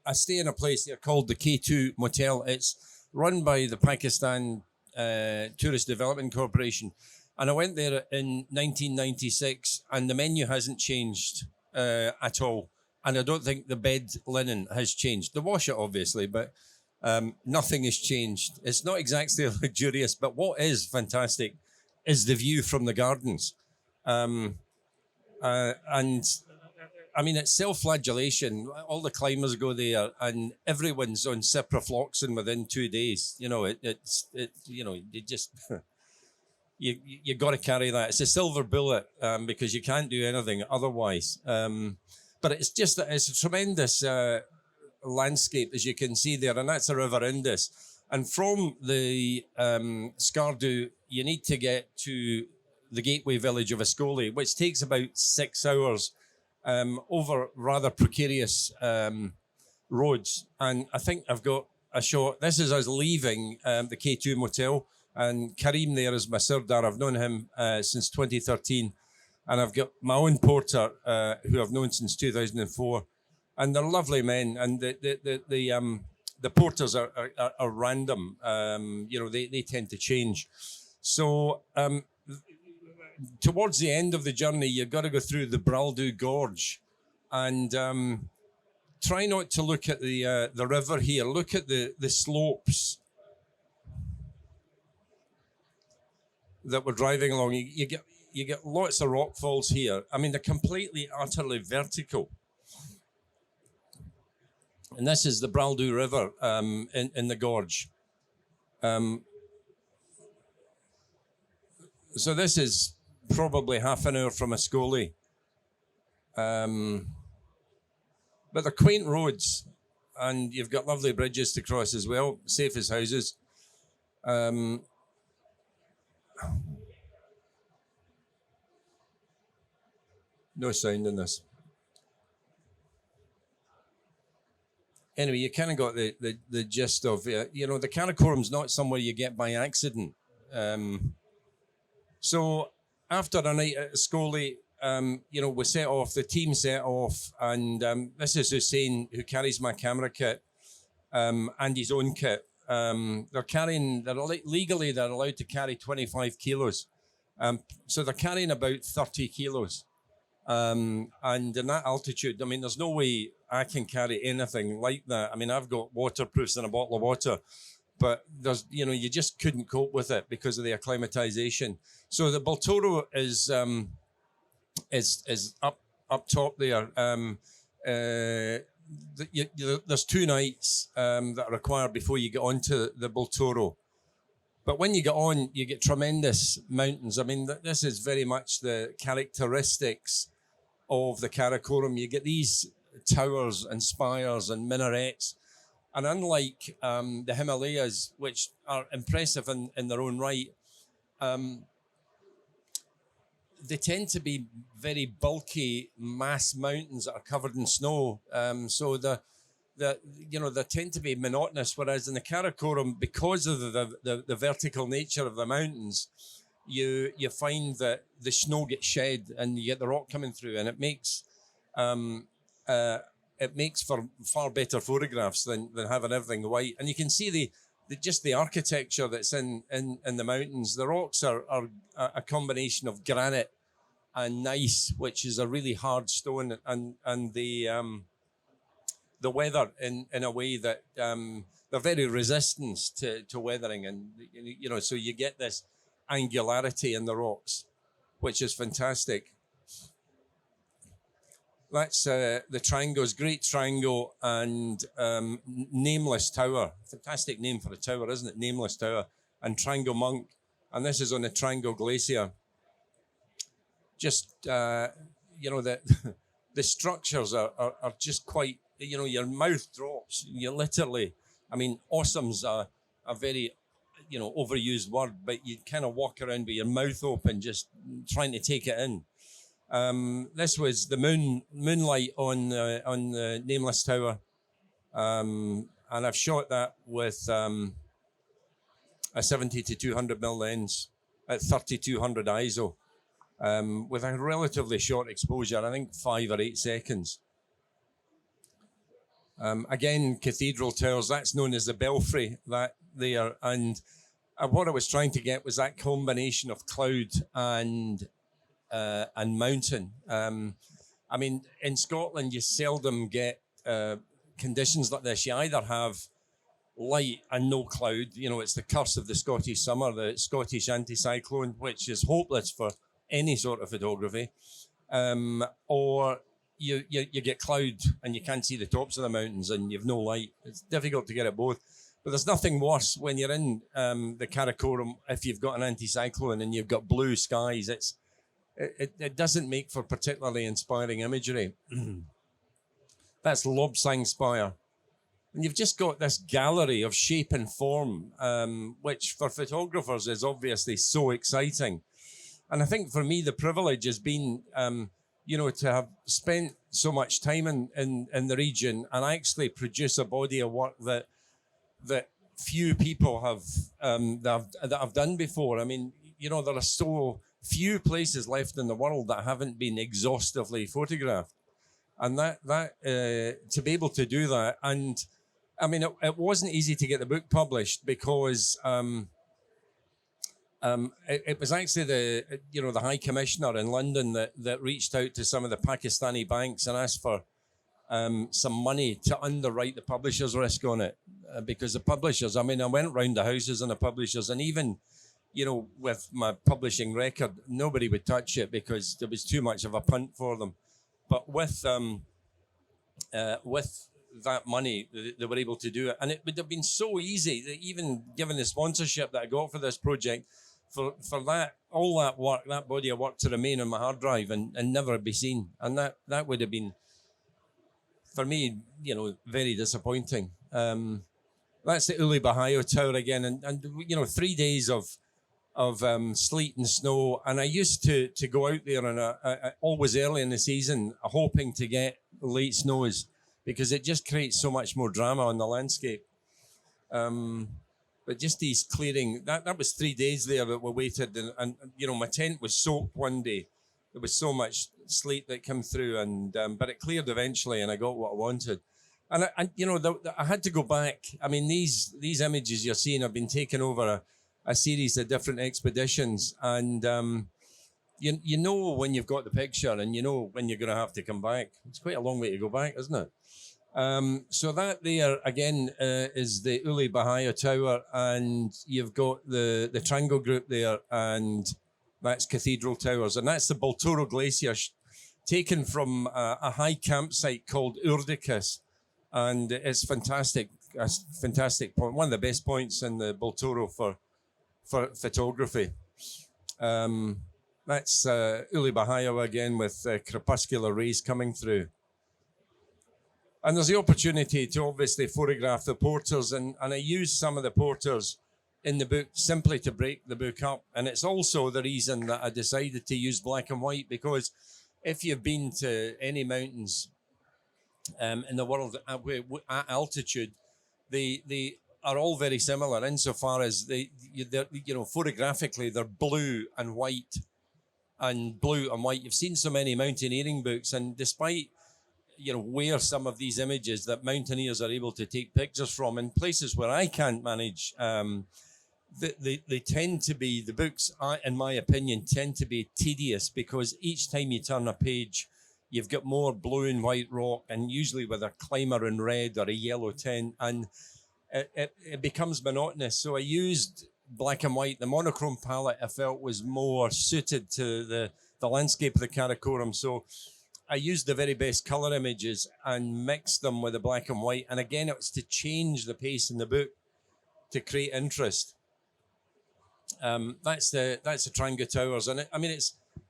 I stay in a place there called the K2 Motel. It's run by the Pakistan Tourist Development Corporation. And I went there in 1996, and the menu hasn't changed at all. And I don't think the bed linen has changed. The washer, obviously, but nothing has changed. It's not exactly luxurious, but what is fantastic is the view from the gardens. And I mean, it's self-flagellation. All the climbers go there, and everyone's on ciprofloxacin within 2 days. You know, you just you got to carry that. It's a silver bullet because you can't do anything otherwise. But it's just that it's a tremendous landscape, as you can see there, and that's the River Indus. And from the Skardu, you need to get to the gateway village of Ascoli, which takes about 6 hours. Over rather precarious roads. And I think I've got a shot. This is us leaving the K2 Motel. And Karim there is my sirdar. I've known him since 2013. And I've got my own porter who I've known since 2004. And they're lovely men. And the porters are random. They tend to change. So towards the end of the journey, you've got to go through the Braldu Gorge, and try not to look at the river here. Look at the slopes that we're driving along. You get lots of rock falls here. I mean, they're completely, utterly vertical. And this is the Braldu River in the gorge. So this is probably half an hour from Ascoli. But they're quaint roads, and you've got lovely bridges to cross as well, safe as houses. No sound in this. Anyway, you kind of got the gist of, the Karakoram's not somewhere you get by accident. So after a night at Ascoli, we set off, the team set off, and this is Hussein, who carries my camera kit and his own kit. Legally, they're allowed to carry 25 kilos. So they're carrying about 30 kilos. And in that altitude, I mean, there's no way I can carry anything like that. I mean, I've got waterproofs and a bottle of water, but you just couldn't cope with it because of the acclimatization. So the Baltoro is up top there. There's 2 nights that are required before you get onto the Baltoro. But when you get on, you get tremendous mountains. I mean, this is very much the characteristics of the Karakoram. You get these towers and spires and minarets. And unlike the Himalayas, which are impressive in their own right, they tend to be very bulky mass mountains that are covered in snow. So they tend to be monotonous. Whereas in the Karakoram, because of the vertical nature of the mountains, you find that the snow gets shed and you get the rock coming through, and it makes for far better photographs than having everything white. And you can see the architecture that's in the mountains. The rocks are a combination of granite and gneiss, which is a really hard stone, and the weather in a way that they're very resistant to weathering, and so you get this angularity in the rocks, which is fantastic. That's the Triangles, Great Triangle, and Nameless Tower. Fantastic name for a tower, isn't it? Nameless Tower and Triangle Monk. And this is on the Triangle Glacier. Just, the structures are just quite, your mouth drops. You literally, I mean, awesome's a very, overused word, but you kind of walk around with your mouth open, just trying to take it in. This was the moonlight on the Nameless Tower, and I've shot that with a 70 to 200 mm lens at 3200 ISO. with a relatively short exposure, I think 5 or 8 seconds. Again, cathedral towers, that's known as the belfry, that there. And what I was trying to get was that combination of cloud and mountain. I mean, in Scotland, you seldom get conditions like this. You either have light and no cloud. You know, it's the curse of the Scottish summer, the Scottish anticyclone, which is hopeless for any sort of photography. Or you get cloud and you can't see the tops of the mountains and you've no light. It's difficult to get it both. But there's nothing worse when you're in the Karakoram, if you've got an anticyclone and you've got blue skies. It doesn't make for particularly inspiring imagery. That's Lobsang Spire. And you've just got this gallery of shape and form, which for photographers is obviously so exciting. And I think for me, the privilege has been, to have spent so much time in the region and actually produce a body of work that few people that have done before. I mean, there are so few places left in the world that haven't been exhaustively photographed. And that to be able to do that, and I mean, it wasn't easy to get the book published because it was actually the High Commissioner in London that reached out to some of the Pakistani banks and asked for some money to underwrite the publisher's risk on it, because the publishers, I mean, I went round the houses and the publishers, and even, with my publishing record, nobody would touch it because there was too much of a punt for them. But with that money, they were able to do it. And it would have been so easy, that even given the sponsorship that I got for this project, for all that work, that body of work to remain on my hard drive and never be seen. And that would have been, for me, very disappointing. That's the Uli Bahayo Tower again. And 3 days of sleet and snow. And I used to go out there and always early in the season, hoping to get late snows, because it just creates so much more drama on the landscape. But just these clearing, that was 3 days there that we waited. And my tent was soaked one day. There was so much sleet that came through, but it cleared eventually, and I got what I wanted. And I had to go back. I mean, these images you're seeing have been taken over a series of different expeditions, and you know when you've got the picture, and you know when you're going to have to come back. It's quite a long way to go back, isn't it? So that there again is the Uli Bahayo Tower, and you've got the Triangle Group there, and that's Cathedral Towers, and that's the Baltoro Glacier, taken from a high campsite called Urdicus, and it's fantastic. A fantastic point, one of the best points in the Baltoro for photography. That's Uli Bahayo again with crepuscular rays coming through. And there's the opportunity to obviously photograph the porters, and I use some of the porters in the book simply to break the book up. And it's also the reason that I decided to use black and white, because if you've been to any mountains in the world at altitude, they are all very similar insofar as they're photographically they're blue and white and blue and white. You've seen so many mountaineering books, and despite where some of these images that mountaineers are able to take pictures from in places where I can't manage, they tend to be, the books, in my opinion, tend to be tedious, because each time you turn a page, you've got more blue and white rock, and usually with a climber in red or a yellow tint, and it becomes monotonous. So I used black and white. The monochrome palette I felt was more suited to the landscape of the Karakoram. So I used the very best color images and mixed them with the black and white. And again, it was to change the pace in the book to create interest. That's the Triangle Towers, and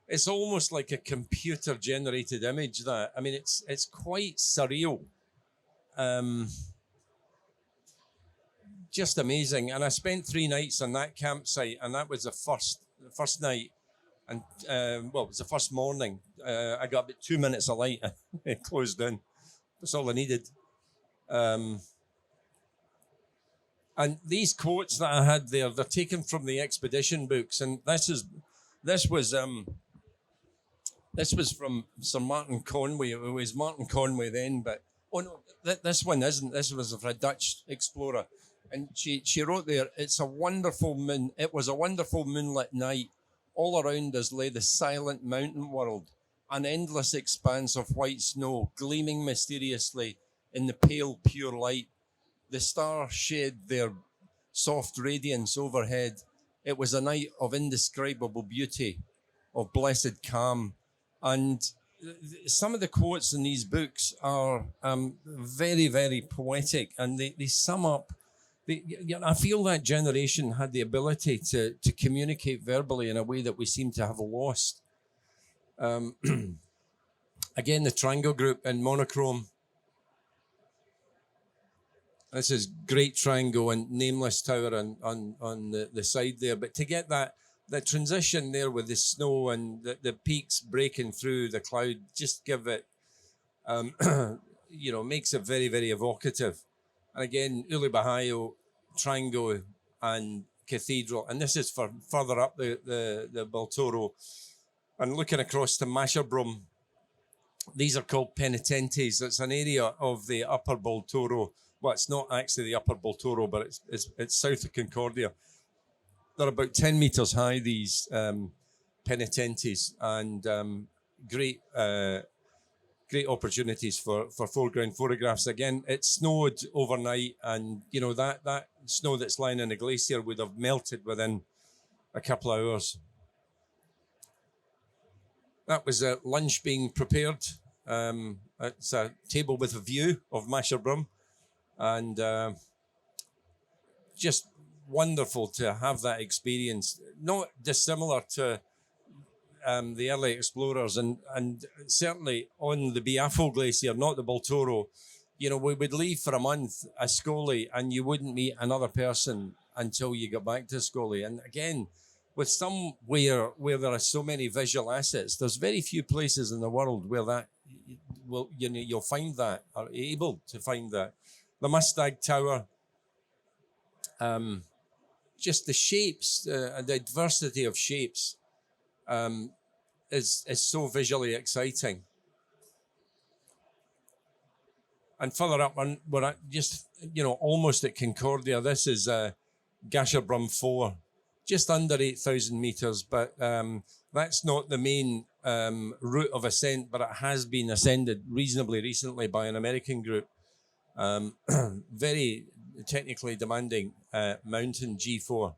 it's almost like a computer generated image. That, I mean, it's quite surreal. Just amazing. And I spent 3 nights on that campsite, and that was the first night. And it was the first morning. I got about 2 minutes of light and it closed down. That's all I needed. And these quotes that I had there, they're taken from the expedition books. And this was This was from Sir Martin Conway. It was Martin Conway then, but oh no, this one isn't. This was of a Dutch explorer, and she wrote there. It's a wonderful moon. It was a wonderful moonlit night. All around us lay the silent mountain world, an endless expanse of white snow gleaming mysteriously in the pale, pure light. The stars shed their soft radiance overhead. It was a night of indescribable beauty, of blessed calm. And some of the quotes in these books are very, very poetic, and they sum up. I feel that generation had the ability to communicate verbally in a way that we seem to have lost. Again, the Triangle Group in monochrome. This is Great Triangle and Nameless Tower on the side there. But to get the transition there with the snow and the peaks breaking through the cloud, just give it, makes it very, very evocative. And again, Ulubahayo, Triangle and Cathedral. And this is for further up the Baltoro. And looking across to Masherbrum, these are called penitentes. It's an area of the upper Baltoro. Well, it's not actually the upper Baltoro, but it's south of Concordia. They're about 10 metres high, these penitentes, and great opportunities for foreground photographs. Again, it snowed overnight, and that snow that's lying in the glacier would have melted within a couple of hours. That was lunch being prepared. It's a table with a view of Masherbrum, and just wonderful to have that experience. Not dissimilar to the early explorers, and certainly on the Biafo Glacier, not the Baltoro. We would leave for a month at Scully, and you wouldn't meet another person until you got back to Scully. And again, with somewhere where there are so many visual assets, there's very few places in the world where that you'll find that, or able to find that. The Mustang Tower, just the shapes, and the diversity of shapes is so visually exciting. And further up, we're at just, almost at Concordia. This is Gasherbrum 4, just under 8,000 metres, but that's not the main route of ascent, but it has been ascended reasonably recently by an American group. Very technically demanding mountain G4.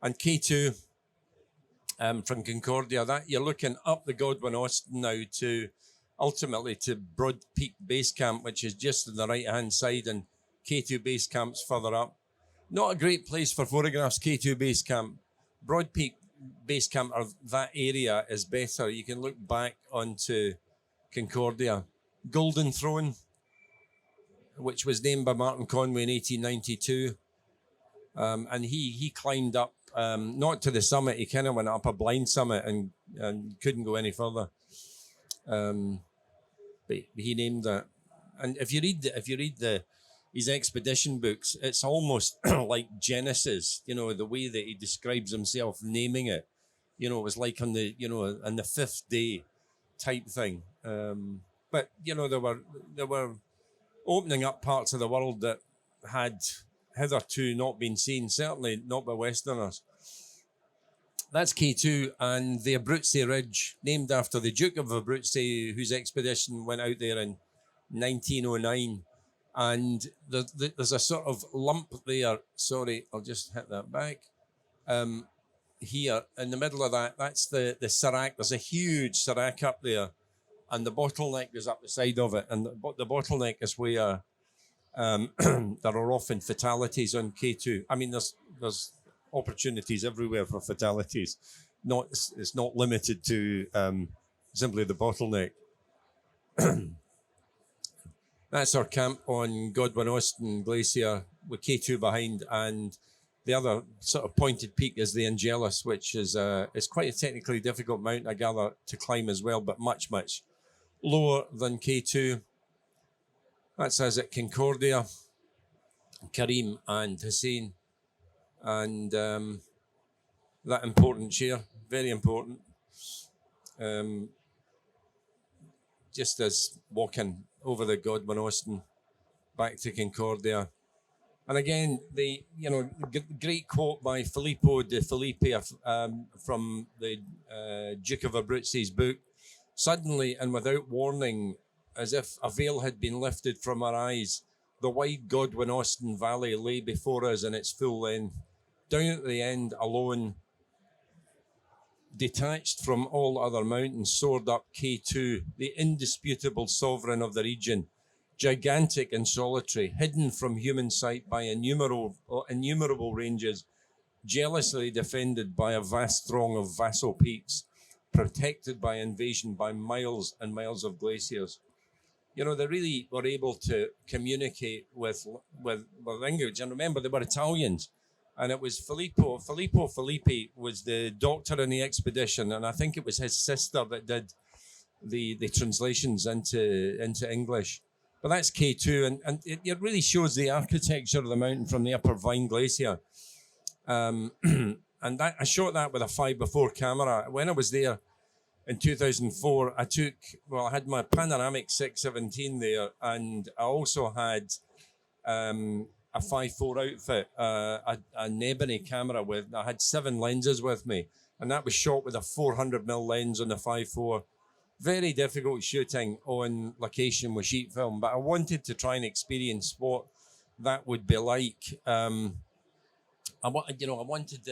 And K2 from Concordia, that you're looking up the Godwin Austen now to ultimately to Broad Peak Base Camp, which is just on the right-hand side, and K2 Base Camp's further up. Not a great place for photographs, K2 Base Camp. Broad Peak Base Camp, or that area, is better. You can look back onto Concordia. Golden Throne, which was named by Martin Conway in 1892. And he climbed up, not to the summit, he kind of went up a blind summit and couldn't go any further. But he named that. And if you read his expedition books, it's almost like Genesis, the way that he describes himself naming it. It was like on the fifth day type thing. But there were opening up parts of the world that had hitherto not been seen, certainly not by Westerners. That's K2, and the Abruzzi Ridge, named after the Duke of Abruzzi, whose expedition went out there in 1909. And there's a sort of lump there. Sorry, I'll just hit that back. Here, in the middle of that, that's the Serac. There's a huge Serac up there, and the bottleneck is up the side of it. And the bottleneck is where there are often fatalities on K2. I mean, there's opportunities everywhere for fatalities. It's not limited to simply the bottleneck. That's our camp on Godwin Austen Glacier with K2 behind, and the other sort of pointed peak is the Angelus, which is quite a technically difficult mountain, I gather, to climb as well, but much, much lower than K2. That's us at Concordia, Karim and Hussein, and that important chair, very important. just as walking over the Godwin Austen back to Concordia. And again, the great quote by Filippo de Filippi from the Duke of Abruzzi's book. Suddenly and without warning, as if a veil had been lifted from our eyes, the wide Godwin Austen Valley lay before us in its full length. Down at the end, alone, detached from all other mountains, soared up K2, the indisputable sovereign of the region, gigantic and solitary, hidden from human sight by innumerable ranges, jealously defended by a vast throng of vassal peaks, protected by invasion by miles and miles of glaciers. They really were able to communicate with language. And remember, they were Italians. And it was Filippo Filippi was the doctor in the expedition. And I think it was his sister that did the translations into English. But that's K2. And it really shows the architecture of the mountain from the upper Vine Glacier. And I shot that with a 5x4 camera. When I was there in 2004, I had my panoramic 617 there, and I also had a 5.4 outfit, an ebony camera I had 7 lenses with me, and that was shot with a 400mm lens on the 5.4. Very difficult shooting on location with sheet film, but I wanted to try and experience what that would be like. I wanted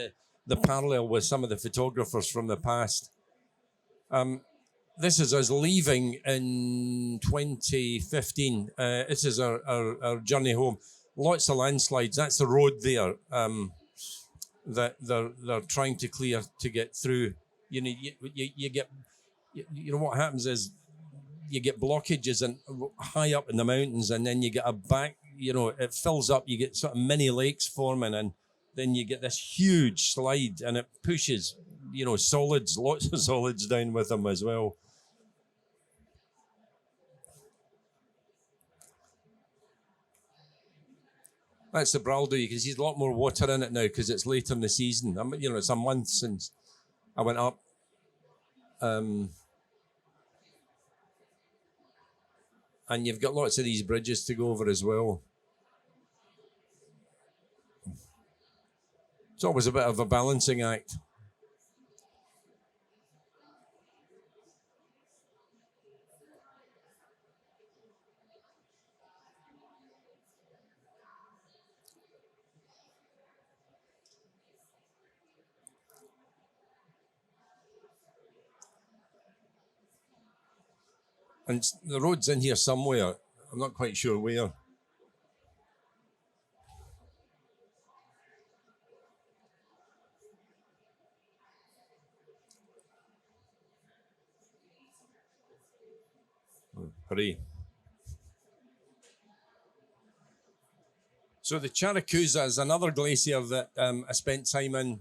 the parallel with some of the photographers from the past. This is us leaving in 2015. This is our journey home. Lots of landslides. That's the road there that they're trying to clear to get through. You get what happens is you get blockages and high up in the mountains, and then you get a back. It fills up. You get sort of mini lakes forming, and then you get this huge slide, and it pushes solids, lots of solids down with them as well. That's the Braldo. You can see there's a lot more water in it now because it's later in the season. It's a month since I went up. And you've got lots of these bridges to go over as well. It's always a bit of a balancing act. And the road's in here somewhere. I'm not quite sure where. Hooray. So the Characuza is another glacier that I spent time in.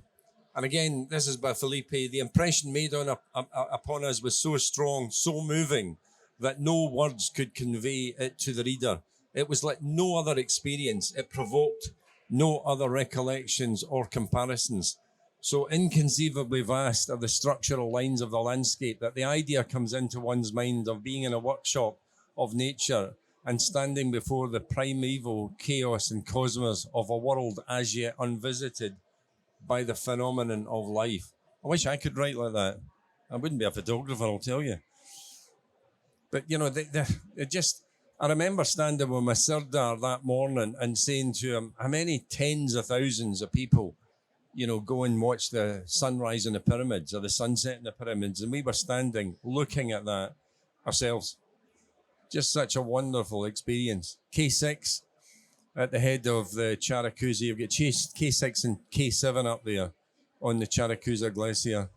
And again, this is by Felipe. The impression made upon us was so strong, so moving, that no words could convey it to the reader. It was like no other experience. It provoked no other recollections or comparisons. So inconceivably vast are the structural lines of the landscape that the idea comes into one's mind of being in a workshop of nature and standing before the primeval chaos and cosmos of a world as yet unvisited by the phenomenon of life. I wish I could write like that. I wouldn't be a photographer, I'll tell you. But, I remember standing with my Sirdar that morning and saying to him, how many tens of thousands of people, go and watch the sunrise in the pyramids or the sunset in the pyramids. And we were standing looking at that ourselves. Just such a wonderful experience. K6 at the head of the Characuza. You've got K6 and K7 up there on the Characuza Glacier.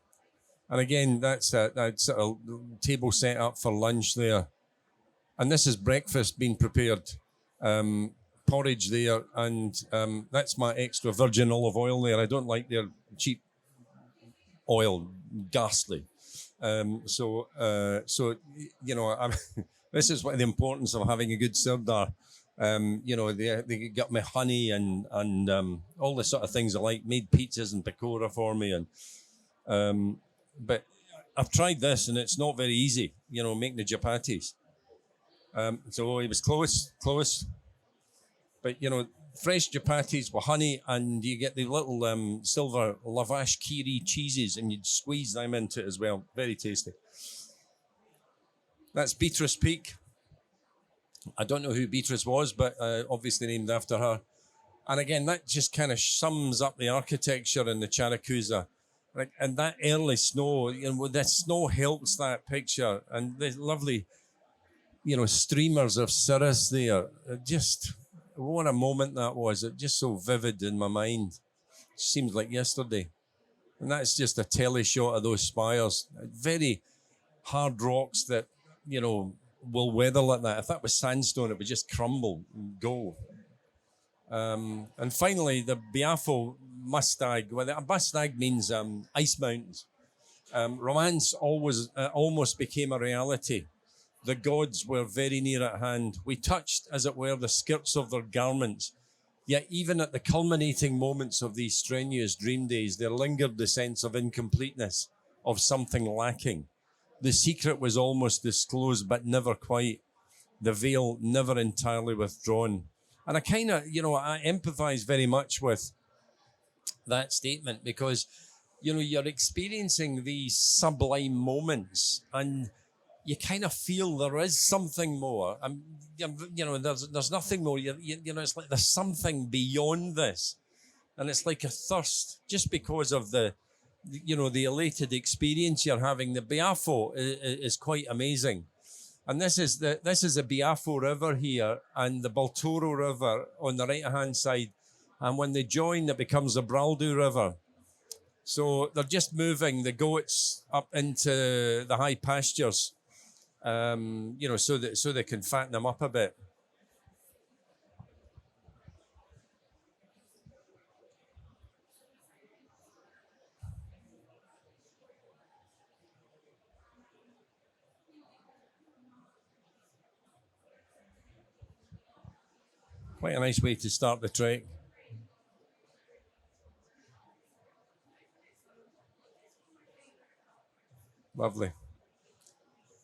And again, that's sort of table set up for lunch there. And this is breakfast being prepared. Porridge there, and that's my extra virgin olive oil there. I don't like their cheap oil, ghastly. This is what the importance of having a good Sirdar. They got me honey and all the sort of things I like. Made pizzas and pakora for me, and but I've tried this and it's not very easy. Making the chapatis. So he was close. But, fresh chapatis with honey, and you get the little silver lavash kiri cheeses, and you'd squeeze them into it as well. Very tasty. That's Beatrice Peak. I don't know who Beatrice was, but obviously named after her. And again, that just kind of sums up the architecture in the Characuza. Like, and that early snow, the snow helps that picture. And the lovely, streamers of cirrus there. Just, what a moment that was. It just so vivid in my mind. It seems like yesterday. And that's just a telly shot of those spires. Very hard rocks that, will weather like that. If that was sandstone, it would just crumble and go. And finally, the Biafo Mustag. Well, a Mustag means ice mountains. Romance almost became a reality. The gods were very near at hand. We touched, as it were, the skirts of their garments. Yet even at the culminating moments of these strenuous dream days, there lingered the sense of incompleteness, of something lacking. The secret was almost disclosed, but never quite. The veil never entirely withdrawn. And I kind of, I empathize very much with that statement because, you're experiencing these sublime moments and you kind of feel there is something more. There's nothing more. It's like there's something beyond this. And it's like a thirst just because of the elated experience you're having. The Biafo is quite amazing. And this is the Biafo River here and the Baltoro River on the right-hand side. And when they join, it becomes the Braldu River. So they're just moving the goats up into the high pastures, so they can fatten them up a bit. Quite a nice way to start the trek. Lovely.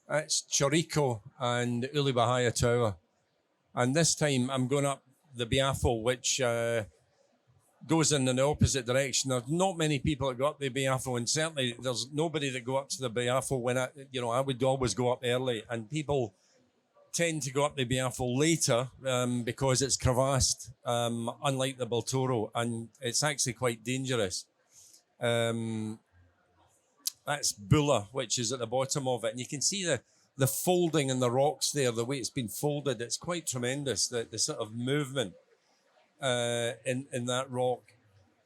It's Chorico and Ulibahaya Tower. And this time I'm going up the Biafo, which goes in the opposite direction. There's not many people that go up the Biafo, and certainly there's nobody that go up to the Biafo when I would always go up early, and people tend to go up the Biafo later because it's crevassed, unlike the Baltoro, and it's actually quite dangerous. That's Bulla, which is at the bottom of it, and you can see the folding in the rocks there, the way it's been folded. It's quite tremendous, the sort of movement in that rock.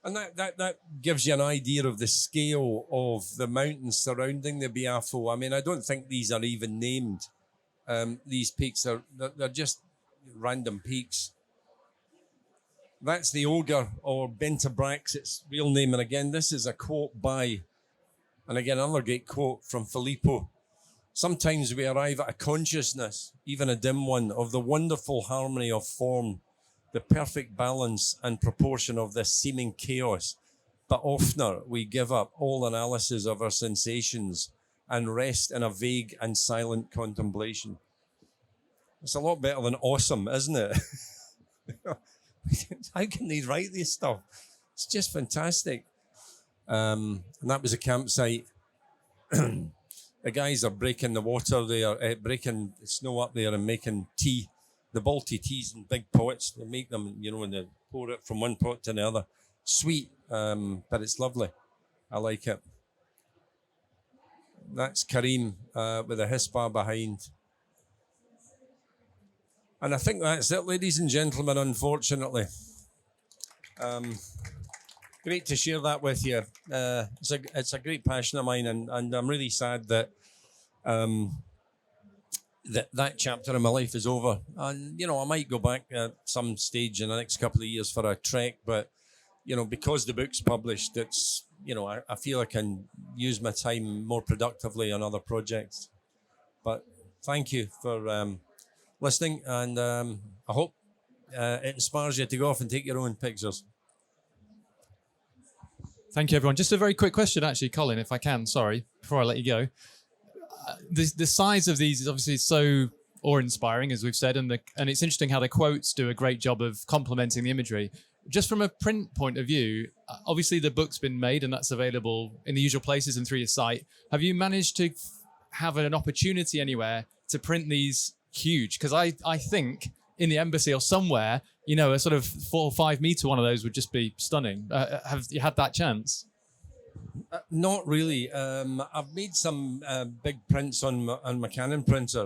And that gives you an idea of the scale of the mountains surrounding the Biafo. I mean, I don't think these are even named. These peaks they're just random peaks. That's the Ogre, or Bentabrax, its real name. And again, this is a quote by, and again, another great quote from Filippo. Sometimes we arrive at a consciousness, even a dim one, of the wonderful harmony of form, the perfect balance and proportion of this seeming chaos. But oftener we give up all analysis of our sensations and rest in a vague and silent contemplation. It's a lot better than awesome, isn't it? How can they write this stuff? It's just fantastic. And that was a campsite. The guys are breaking the water there, breaking the snow up there and making tea. The Balti teas in big pots. They make them, and they pour it from one pot to the other. Sweet, but it's lovely. I like it. That's Karim with a hispa behind. And I think that's it, ladies and gentlemen, unfortunately. Great to share that with you. It's a great passion of mine, and I'm really sad that that chapter in my life is over. And, I might go back at some stage in the next couple of years for a trek, but, because the book's published, it's, I feel I can use my time more productively on other projects. But thank you for listening, and I hope it inspires you to go off and take your own pictures. Thank you, everyone. Just a very quick question, actually, Colin, if I can, sorry, before I let you go. The size of these is obviously so awe-inspiring, as we've said, and it's interesting how the quotes do a great job of complementing the imagery. Just from a print point of view, obviously the book's been made and that's available in the usual places and through your site. Have you managed to have an opportunity anywhere to print these huge? Because I think in the embassy or somewhere, a sort of 4 or 5 meter one of those would just be stunning. Have you had that chance? Not really. I've made some big prints on my Canon printer,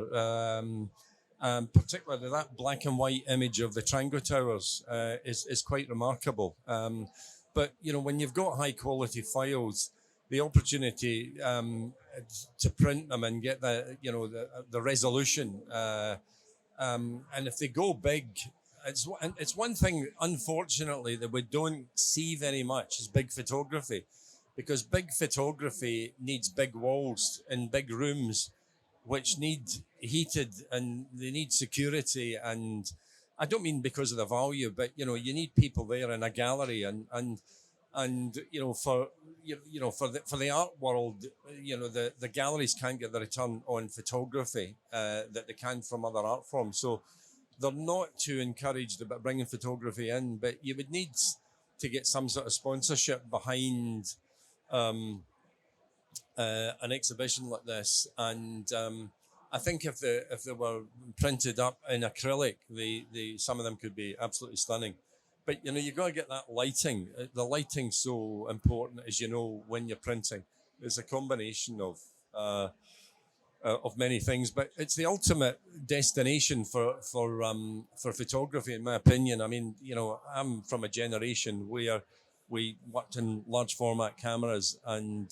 particularly that black and white image of the Trango Towers is quite remarkable. But when you've got high quality files, the opportunity to print them and get the resolution, and if they go big, it's one thing, unfortunately, that we don't see very much is big photography. Because big photography needs big walls in big rooms, which need heated and they need security. And I don't mean because of the value, but you need people there in a gallery, and for the art world, the galleries can't get the return on photography that they can from other art forms. So they're not too encouraged about bringing photography in, but you would need to get some sort of sponsorship behind an exhibition like this, and I think if they were printed up in acrylic, some of them could be absolutely stunning. But you've got to get that lighting. The lighting's so important, as when you're printing. It's a combination of many things, but it's the ultimate destination for photography, in my opinion. I mean, I'm from a generation where we worked in large format cameras and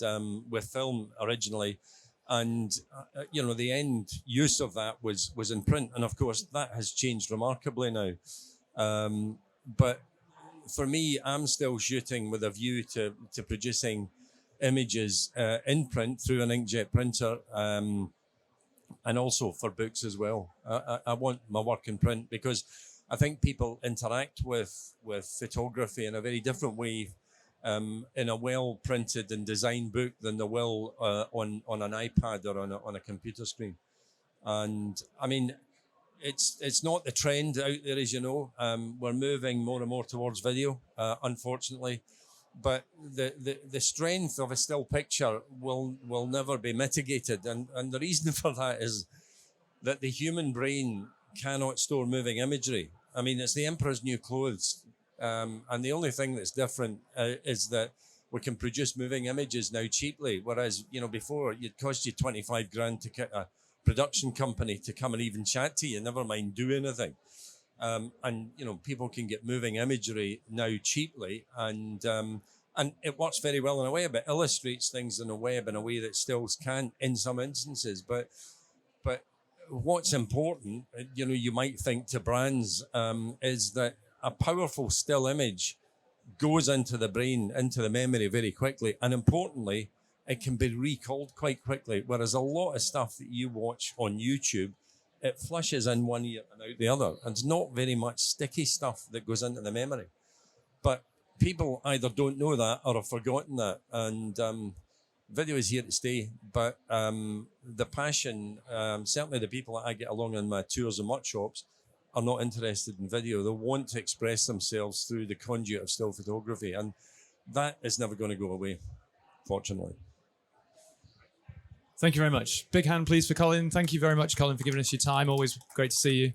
with film originally, and the end use of that was in print, and of course that has changed remarkably now. But for me, I'm still shooting with a view to producing images in print through an inkjet printer, and also for books as well. I want my work in print because I think people interact with photography in a very different way in a well-printed and designed book than they will on an iPad or on a computer screen. And I mean, it's not the trend out there, as you know. We're moving more and more towards video, unfortunately. But the strength of a still picture will never be mitigated. And the reason for that is that the human brain cannot store moving imagery. I mean, it's the emperor's new clothes. And the only thing that's different is that we can produce moving images now cheaply. Whereas, before it'd cost you 25 grand to get a production company to come and even chat to you, never mind do anything. And people can get moving imagery now cheaply, and it works very well in a web. It illustrates things in a web in a way that stills can't in some instances. But what's important, you might think to brands, is that a powerful still image goes into the brain, into the memory very quickly, and importantly, it can be recalled quite quickly. Whereas a lot of stuff that you watch on YouTube, it flushes in one ear and out the other. And it's not very much sticky stuff that goes into the memory. But people either don't know that or have forgotten that. And video is here to stay. But the passion, certainly the people that I get along on my tours and workshops, are not interested in video. They want to express themselves through the conduit of still photography. And that is never going to go away, fortunately. Thank you very much. Big hand, please, for Colin. Thank you very much, Colin, for giving us your time. Always great to see you.